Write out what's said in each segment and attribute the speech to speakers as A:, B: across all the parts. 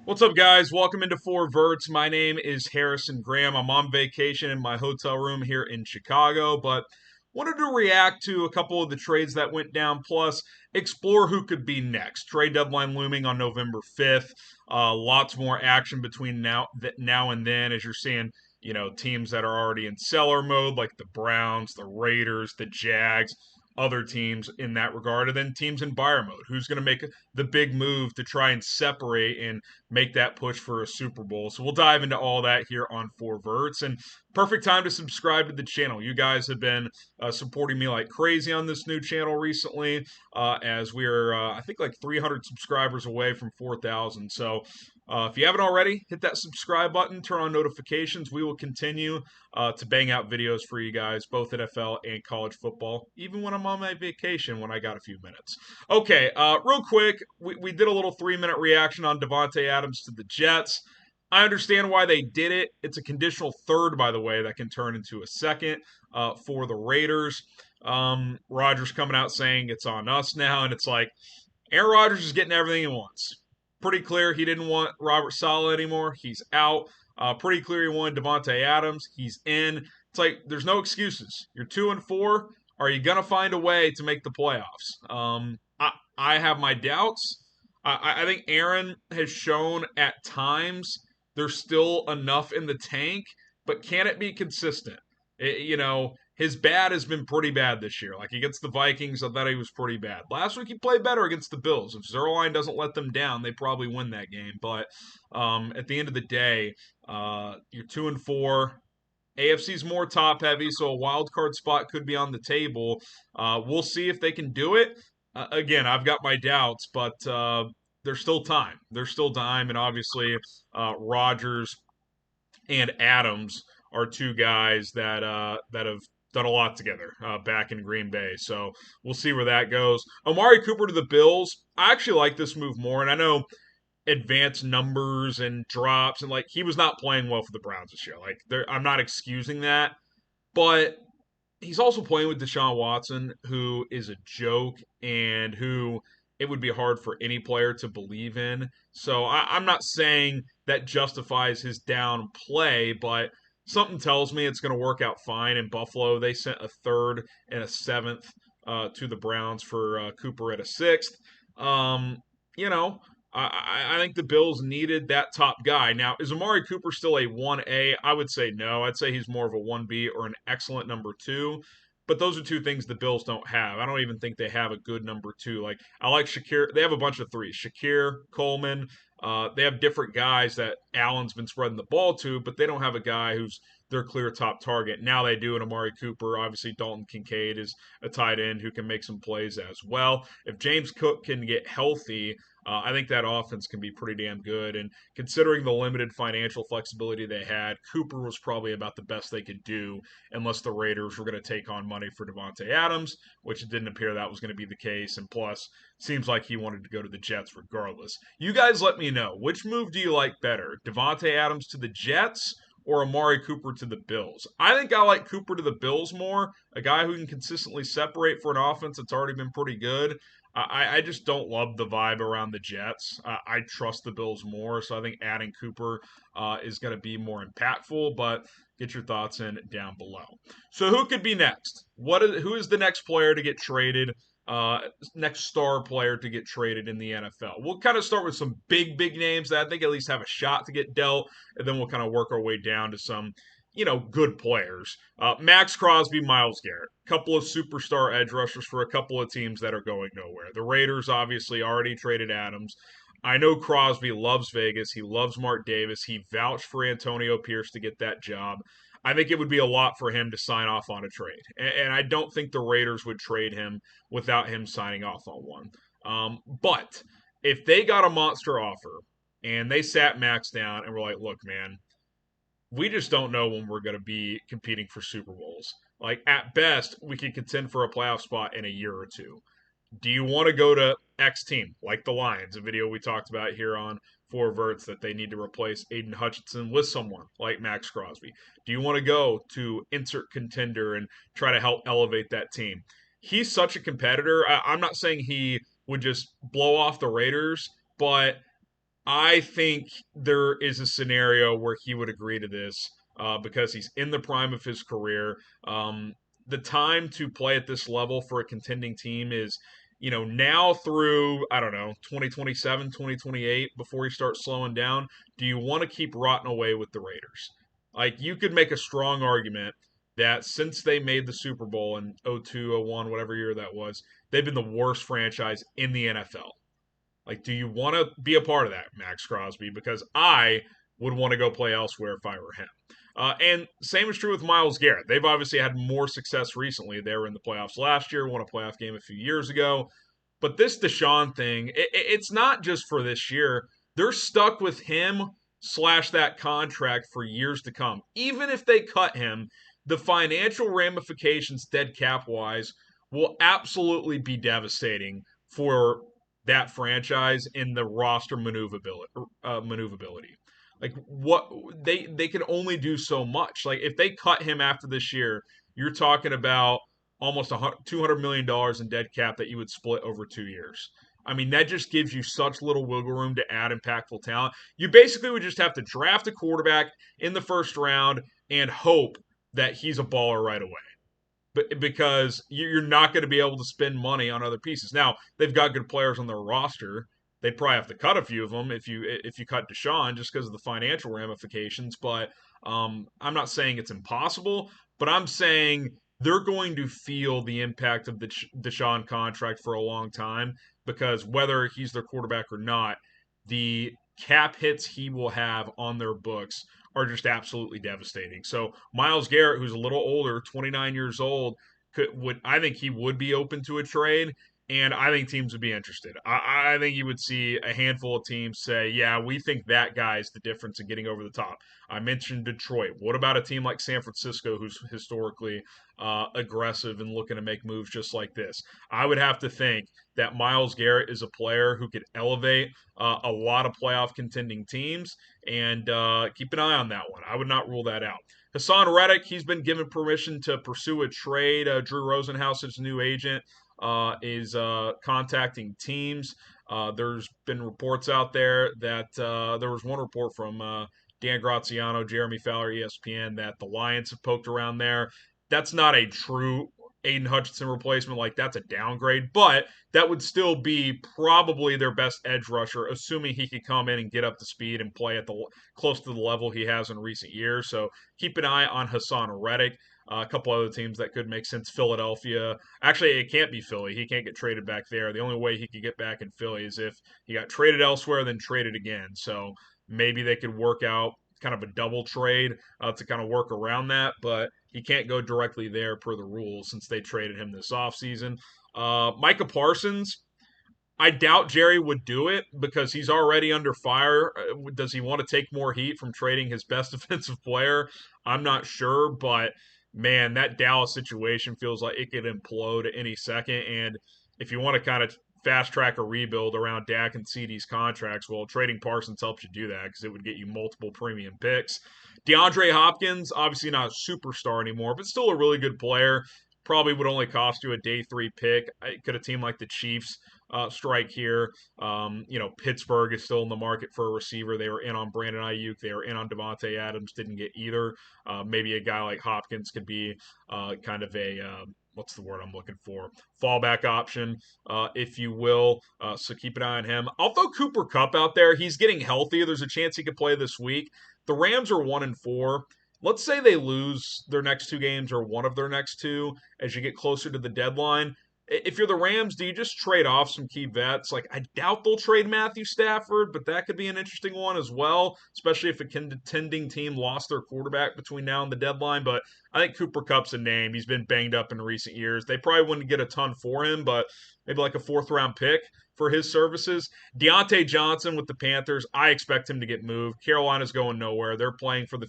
A: What's up, guys? Welcome into Four Verts. My name is Harrison Graham. I'm on vacation in my hotel room here in Chicago, but wanted to react to a couple of the trades that went down, plus explore who could be next. Trade deadline looming on November 5th. Lots more action between now and then, as you're seeing, teams that are already in seller mode, like the Browns, the Raiders, the Jags, other teams in that regard, and then teams in buyer mode. Who's going to make the big move to try and separate and make that push for a Super Bowl? So we'll dive into all that here on Four Verts. And perfect time to subscribe to the channel. You guys have been supporting me like crazy on this new channel recently, as we're, I think, like 300 subscribers away from 4,000. So if you haven't already, hit that subscribe button, turn on notifications. We will continue to bang out videos for you guys, both NFL and college football, even when I'm on my vacation when I got a few minutes. Okay, real quick, we did a little 3-minute reaction on Davante Adams to the Jets. I understand why they did it. It's a conditional third, by the way, that can turn into a second for the Raiders. Rodgers coming out saying it's on us now, and it's like Aaron Rodgers is getting everything he wants. Pretty clear he didn't want Robert Saleh anymore. He's out. Pretty clear he wanted Davante Adams. He's in. It's like there's no excuses. You're 2-4. Are you gonna find a way to make the playoffs? I have my doubts. I think Aaron has shown at times there's still enough in the tank, but can it be consistent? His bad has been pretty bad this year. Like against the Vikings, I thought he was pretty bad. Last week he played better against the Bills. If Zerline doesn't let them down, they probably win that game. But at the end of the day, you're 2-4. AFC's more top heavy, so a wild card spot could be on the table. We'll see if they can do it. Again, I've got my doubts, but there's still time. There's still time, and obviously Rodgers and Adams are two guys that have done a lot together back in Green Bay. So we'll see where that goes. Amari Cooper to the Bills. I actually like this move more, and I know advanced numbers and drops, and like he was not playing well for the Browns this year. Like I'm not excusing that, but he's also playing with Deshaun Watson, who is a joke and who it would be hard for any player to believe in. So I'm not saying that justifies his down play, but something tells me it's going to work out fine in Buffalo. They sent a third and a seventh to the Browns for Cooper at a sixth. You know, I think the Bills needed that top guy. Now, is Amari Cooper still a 1A? I would say no. I'd say he's more of a 1B or an excellent number two. But those are two things the Bills don't have. I don't even think they have a good number two. Like, I like Shakir. They have a bunch of threes. Shakir, Coleman. They have different guys that Allen's been spreading the ball to, but they don't have a guy who's their clear top target. Now they do in Amari Cooper. Obviously, Dalton Kincaid is a tight end who can make some plays as well. If James Cook can get healthy, I think that offense can be pretty damn good. And considering the limited financial flexibility they had, Cooper was probably about the best they could do, unless the Raiders were going to take on money for Davante Adams, which it didn't appear that was going to be the case. And plus, seems like he wanted to go to the Jets regardless. You guys let me know. Which move do you like better? Davante Adams to the Jets or Amari Cooper to the Bills? I think I like Cooper to the Bills more, a guy who can consistently separate for an offense that's already been pretty good. I just don't love the vibe around the Jets. I trust the Bills more, so I think adding Cooper is going to be more impactful, but get your thoughts in down below. So who could be next? Who is the next player to get traded? Next star player to get traded in the NFL. We'll kind of start with some big names that I think at least have a shot to get dealt, and then we'll kind of work our way down to some good players. Maxx Crosby, Myles Garrett. Couple of superstar edge rushers for a couple of teams that are going nowhere. The Raiders obviously already traded Adams. I know Crosby loves Vegas. He loves Mark Davis. He vouched for Antonio Pierce to get that job. I think it would be a lot for him to sign off on a trade. And I don't think the Raiders would trade him without him signing off on one. But if they got a monster offer and they sat Max down and were like, look, man, we just don't know when we're going to be competing for Super Bowls. Like, at best, we could contend for a playoff spot in a year or two. Do you want to go to X team, like the Lions, a video we talked about here on Four Verts, that they need to replace Aiden Hutchinson with someone like Maxx Crosby? Do you want to go to insert contender and try to help elevate that team? He's such a competitor. I'm not saying he would just blow off the Raiders, but I think there is a scenario where he would agree to this because he's in the prime of his career. The time to play at this level for a contending team is, now through, I don't know, 2027, 2028, before he starts slowing down. Do you want to keep rotting away with the Raiders? Like, you could make a strong argument that since they made the Super Bowl in 02, 01, whatever year that was, they've been the worst franchise in the NFL. Like, do you want to be a part of that, Maxx Crosby? Because I would want to go play elsewhere if I were him. And same is true with Myles Garrett. They've obviously had more success recently. They were in the playoffs last year, won a playoff game a few years ago. But this Deshaun thing, it's not just for this year. They're stuck with him slash that contract for years to come. Even if they cut him, the financial ramifications, dead cap wise, will absolutely be devastating for that franchise in the roster maneuverability. Like, what they can only do so much. Like, if they cut him after this year, you're talking about almost $200 million in dead cap that you would split over 2 years. I mean, that just gives you such little wiggle room to add impactful talent. You basically would just have to draft a quarterback in the first round and hope that he's a baller right away, because you're not going to be able to spend money on other pieces. Now, they've got good players on their roster. They'd probably have to cut a few of them if you cut Deshaun just because of the financial ramifications. But I'm not saying it's impossible, but I'm saying they're going to feel the impact of the Deshaun contract for a long time, because whether he's their quarterback or not, the cap hits he will have on their books are just absolutely devastating. So Myles Garrett, who's a little older, 29 years old, I think he would be open to a trade, and I think teams would be interested. I think you would see a handful of teams say, "Yeah, we think that guy's the difference in getting over the top." I mentioned Detroit. What about a team like San Francisco, who's historically aggressive and looking to make moves just like this? I would have to think that Myles Garrett is a player who could elevate a lot of playoff contending teams, and keep an eye on that one. I would not rule that out. Haason Reddick, he's been given permission to pursue a trade. Drew Rosenhaus, his new agent, is contacting teams. There's been reports out there that there was one report from Dan Graziano, Jeremy Fowler, ESPN, that the Lions have poked around there. That's not a true Aiden Hutchinson replacement. Like, that's a downgrade, but that would still be probably their best edge rusher, assuming he could come in and get up to speed and play at the close to the level he has in recent years. So keep an eye on Haason Reddick. A couple other teams that could make sense. Philadelphia. Actually, it can't be Philly. He can't get traded back there. The only way he could get back in Philly is if he got traded elsewhere, then traded again. So maybe they could work out kind of a double trade to kind of work around that, but he can't go directly there per the rules since they traded him this offseason. Micah Parsons, I doubt Jerry would do it because he's already under fire. Does he want to take more heat from trading his best defensive player? I'm not sure, but man, that Dallas situation feels like it could implode at any second. And if you want to kind of fast track a rebuild around Dak and CD's contracts, well, trading Parsons helps you do that because it would get you multiple premium picks. DeAndre Hopkins, obviously not a superstar anymore, but still a really good player. Probably would only cost you a day 3 pick. Could a team like the Chiefs strike here? Pittsburgh is still in the market for a receiver. They were in on Brandon Ayuk. They were in on Davante Adams. Didn't get either. Maybe a guy like Hopkins could be kind of a what's the word I'm looking for? Fallback option, if you will. So keep an eye on him. I'll throw Cooper Kupp out there. He's getting healthy. There's a chance he could play this week. The Rams are 1-4. Let's say they lose their next 2 games or one of their next 2 as you get closer to the deadline. If you're the Rams, do you just trade off some key vets? Like, I doubt they'll trade Matthew Stafford, but that could be an interesting one as well, especially if a contending team lost their quarterback between now and the deadline. But I think Cooper Kupp's a name. He's been banged up in recent years. They probably wouldn't get a ton for him, but maybe like a 4th-round pick for his services. Diontae Johnson with the Panthers, I expect him to get moved. Carolina's going nowhere. They're playing for the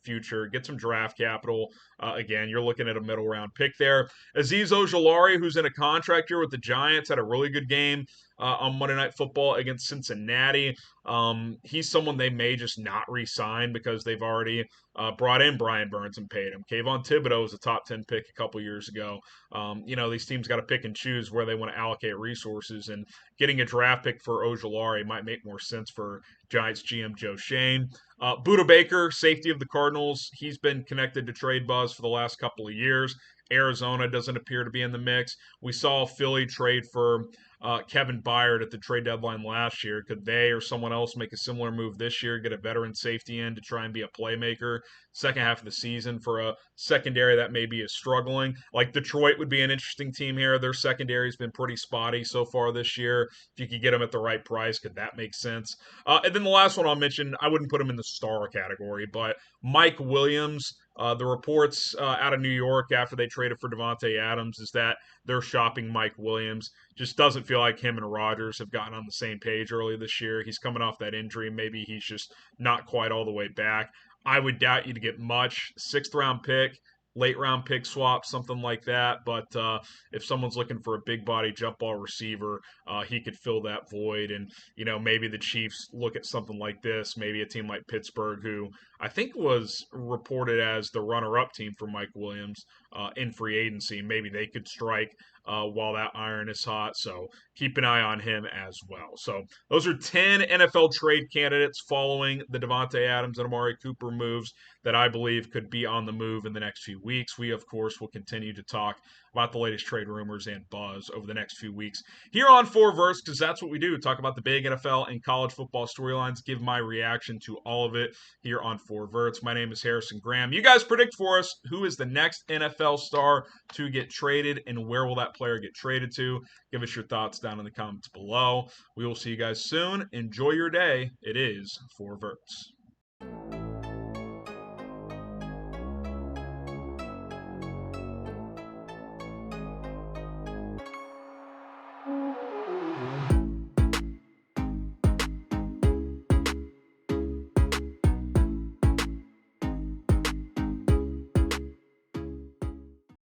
A: future. Get some draft capital. Again, you're looking at a middle round pick there. Azeez Ojulari, who's in a contract year with the Giants, had a really good game on Monday Night Football against Cincinnati. He's someone they may just not re-sign because they've already brought in Brian Burns and paid him. Kayvon Thibodeau was a top 10 pick a couple years ago. These teams got to pick and choose where they want to allocate resources, and getting a draft pick for Ojulari might make more sense for Giants GM Joe Shane. Budda Baker, safety of the Cardinals, he's been connected to trade buzz for the last couple of years. Arizona doesn't appear to be in the mix. We saw Philly trade for Kevin Byard at the trade deadline last year. Could they or someone else make a similar move this year, get a veteran safety in to try and be a playmaker second half of the season for a secondary that maybe is struggling? Like Detroit would be an interesting team here. Their secondary has been pretty spotty so far this year. If you could get them at the right price, could that make sense? And then the last one I'll mention, I wouldn't put him in the star category, but Mike Williams. The reports out of New York after they traded for Davante Adams is that they're shopping Mike Williams. Just doesn't feel like him and Rodgers have gotten on the same page early this year. He's coming off that injury. Maybe he's just not quite all the way back. I would doubt you to get much. 6th round pick, late round pick swap, something like that. But if someone's looking for a big body jump ball receiver, he could fill that void. And, maybe the Chiefs look at something like this. Maybe a team like Pittsburgh, who I think was reported as the runner-up team for Mike Williams in free agency. Maybe they could strike while that iron is hot. So keep an eye on him as well. So those are 10 NFL trade candidates following the Davante Adams and Amari Cooper moves that I believe could be on the move in the next few weeks. We, of course, will continue to talk about the latest trade rumors and buzz over the next few weeks here on Verts, because that's what we do. Talk about the big NFL and college football storylines, give my reaction to all of it here on Verts. My name is Harrison Graham. You guys predict for us who is the next NFL star to get traded and where will that player get traded to. Give us your thoughts down in the comments below. We will see you guys soon. Enjoy your day. It is Verts.